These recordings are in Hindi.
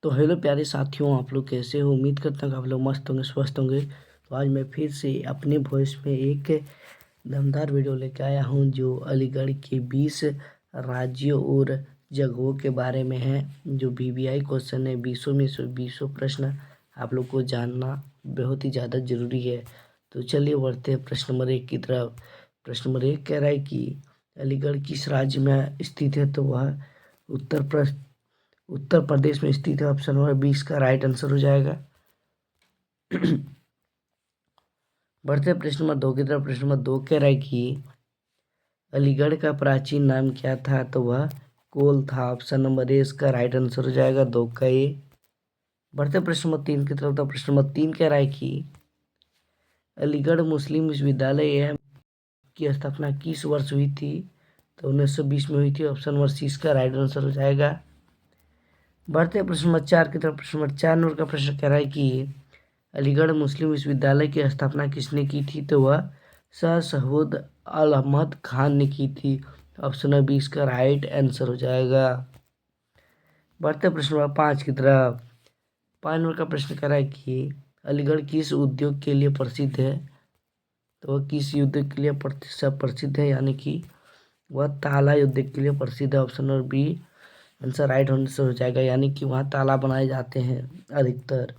तो हेलो प्यारे साथियों, आप लोग कैसे हो? उम्मीद करता हूँ कि आप लोग मस्त होंगे, स्वस्थ होंगे। तो आज मैं फिर से अपने वॉइस में एक दमदार वीडियो लेके आया हूँ जो अलीगढ़ के 20 राज्यों और जगहों के बारे में है। जो वीवीआई क्वेश्चन है, 20 में से 20 प्रश्न आप लोग को जानना बहुत ही ज़्यादा ज़रूरी है। तो चलिए बढ़ते हैं प्रश्न नंबर 1 की तरफ। प्रश्न नंबर 1 कह रहा है कि अलीगढ़ किस राज्य में स्थित है? तो वह उत्तर प्रदेश में स्थित है। ऑप्शन नंबर 20 का राइट आंसर हो जाएगा। बढ़ते हैं प्रश्न नंबर 2 की तरफ। प्रश्न नंबर 2 कह रहा है कि अलीगढ़ का प्राचीन नाम क्या था? तो वह कोल था। ऑप्शन नंबर ए इसका राइट आंसर हो जाएगा, 2 का ए। बढ़ते हैं प्रश्न नंबर 3 की तरफ। तो प्रश्न नंबर 3 कह रहा है कि अलीगढ़ मुस्लिम विश्वविद्यालय की स्थापना किस वर्ष हुई थी? तो 1920 में हुई थी। ऑप्शन नंबर सी इसका राइट आंसर हो जाएगा। बढ़ते हैं प्रश्न नंबर 4 की तरफ। प्रश्न नंबर 4 नंबर का प्रश्न कह रहा है कि अलीगढ़ मुस्लिम विश्वविद्यालय की स्थापना किसने की थी? तो वह सर सैयद अहमद खान ने की थी। ऑप्शन नंबर 20 का राइट आंसर हो जाएगा। बढ़ते प्रश्न नंबर 5 की तरफ। 5 नंबर का प्रश्न कह रहा है कि अलीगढ़ किस उद्योग के लिए प्रसिद्ध है? तो वह किस उद्योग के लिए प्रसिद्ध है, यानी कि वह ताला उद्योग के लिए प्रसिद्ध है। Option number B answer right होने से हो जाएगा, यानी कि वहाँ ताला बनाए जाते हैं अधिकतर।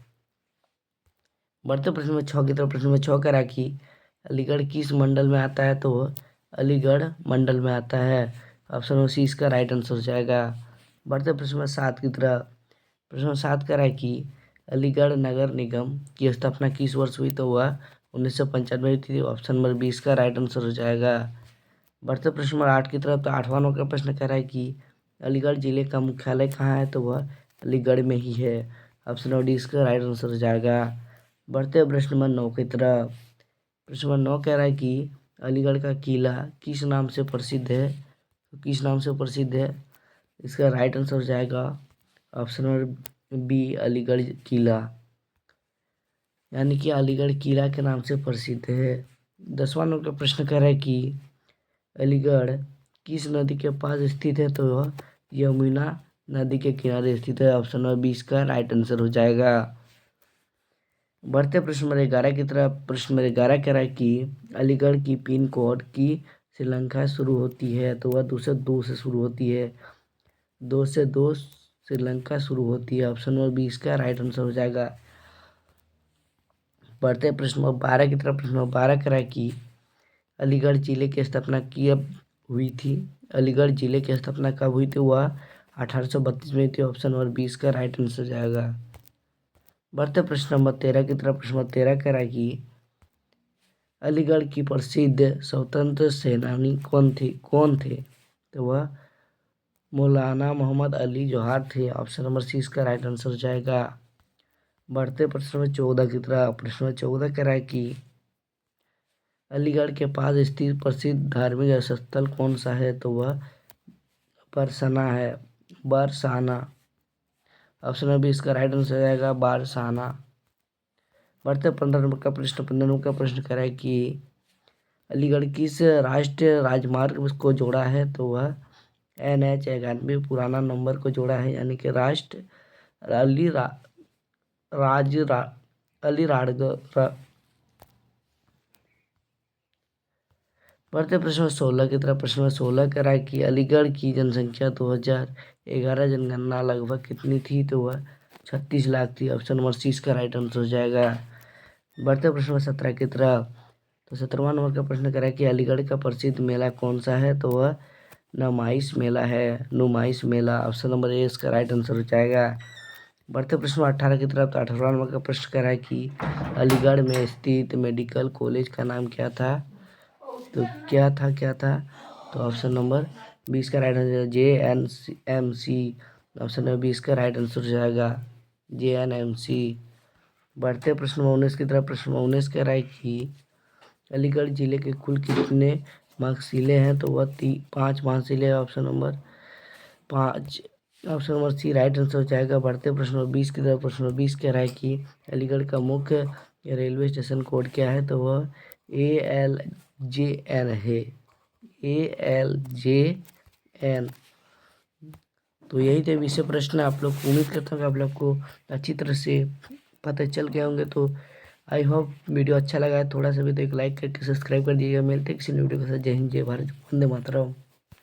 बढ़ते प्रश्न में 6 की तरफ। प्रश्न में 6 कह रहा है कि अलीगढ़ किस मंडल में आता है? तो वह अलीगढ़ मंडल में आता है। ऑप्शन नंबर सी इसका राइट आंसर हो जाएगा। बढ़ते प्रश्न में 7 की तरफ। प्रश्न में 7 कह रहा है कि अलीगढ़ नगर निगम की स्थापना किस वर्ष हुई? तो वह 1995 हुई थी। ऑप्शन नंबर 20 का राइट आंसर हो जाएगा। बढ़ते प्रश्न नंबर 8 की तरफ। तो 8वां नंबर का प्रश्न कह रहा है कि अलीगढ़ जिले का मुख्यालय कहाँ है? तो वह अलीगढ़ में ही है। ऑप्शन नंबर डी इसका राइट आंसर हो जाएगा। बढ़ते प्रश्न नंबर 9 की तरफ। प्रश्न नंबर 9 कह रहा है कि अलीगढ़ का किला किस नाम से प्रसिद्ध है? तो किस नाम से प्रसिद्ध है? इसका राइट आंसर हो जाएगा ऑप्शन नंबर बी अलीगढ़ किला, यानी कि अलीगढ़ किला के नाम से प्रसिद्ध है। 10वां नंबर का प्रश्न कह रहा है कि अलीगढ़ किस नदी के पास स्थित है? तो वह यमुना नदी के किनारे स्थित है। ऑप्शन नंबर 20 का राइट आंसर हो जाएगा। बढ़ते प्रश्न नंबर 11 की तरफ। प्रश्न नंबर 11 कह रहा है कि अलीगढ़ की पिन कोड की श्रीलंका शुरू होती है? तो वह 2 से शुरू होती है। 2 श्रीलंका शुरू होती है। ऑप्शन नंबर 20 का राइट आंसर हो जाएगा। बढ़ते प्रश्न नंबर 12 की तरफ। प्रश्न नंबर 12 कह रहा है कि अलीगढ़ जिले की स्थापना कब हुई थी? अलीगढ़ जिले की स्थापना कब हुई थी? वह 1832 में थी। ऑप्शन नंबर 20 का राइट आंसर हो जाएगा। बढ़ते प्रश्न नंबर 13 की तरफ। प्रश्न नंबर 13 कह रहा है कि अलीगढ़ की प्रसिद्ध स्वतंत्र सेनानी कौन थे? तो वह मौलाना मोहम्मद अली जोहर थे। ऑप्शन नंबर सी इसका राइट आंसर हो जाएगा। बढ़ते प्रश्न नंबर 14 की तरफ। प्रश्न नंबर 14 कह रहा है कि अलीगढ़ के पास स्थित प्रसिद्ध धार्मिक स्थल कौन सा है? तो वह बरसाना है, बरसाना। ऑप्शन नंबर 20 का राइट आंसर हो जाएगा, बारसाना। बढ़ते 15 नंबर का प्रश्न। 15 नंबर का प्रश्न कह रहा है कि अलीगढ़ किस राष्ट्रीय राजमार्ग को जोड़ा है? तो वह NH 91 पुराना नंबर को जोड़ा है, यानी कि राष्ट्र अली रा, राज रा, अली राडग बढ़ते प्रश्न 16 की तरफ। प्रश्न 16 कह रहा है कि अलीगढ़ की जनसंख्या 2011 जनगणना लगभग कितनी थी? तो वह 36 लाख थी। ऑप्शन नंबर सी इसका राइट आंसर हो जाएगा। बढ़ते प्रश्न 17 की तरफ। तो 17वां नंबर का प्रश्न कह रहा है कि अलीगढ़ का प्रसिद्ध मेला कौन सा है? तो वह नुमाइश मेला है, नुमाइश मेला। ऑप्शन नंबर ए इसका राइट आंसर हो जाएगा। बढ़ते प्रश्न 18 की तरफ। तो 18वां नंबर का प्रश्न कह रहा है कि अलीगढ़ में स्थित मेडिकल कॉलेज का नाम क्या था? तो क्या था? तो ऑप्शन नंबर 20 का right answer JNMC। Option number 20 का राइट आंसर हो जाएगा, JNMC। बढ़ते प्रश्न 19 की तरफ। प्रश्न 19 कह रहा है कि अलीगढ़ जिले के कुल कितने महसीले हैं? तो वह 5 महसीले। Option number 5 option number C right answer हो जाएगा। बढ़ते प्रश्न नंबर 20 की तरफ। प्रश्न नंबर 20 कह रहा है कि अलीगढ़ का मुख्य रेलवे स्टेशन कोड क्या है? तो वह ALJN है, ALJN। तो यही थे विषय प्रश्न। आप लोग को उम्मीद करता हूँ कि आप लोग को अच्छी तरह से पता चल गए होंगे। तो आई होप वीडियो अच्छा लगा है थोड़ा सा भी तो एक लाइक करके सब्सक्राइब कर दीजिएगा। मिलते हैं किसी वीडियो के साथ। जय हिंद, जय भारत, वंदे मातरम।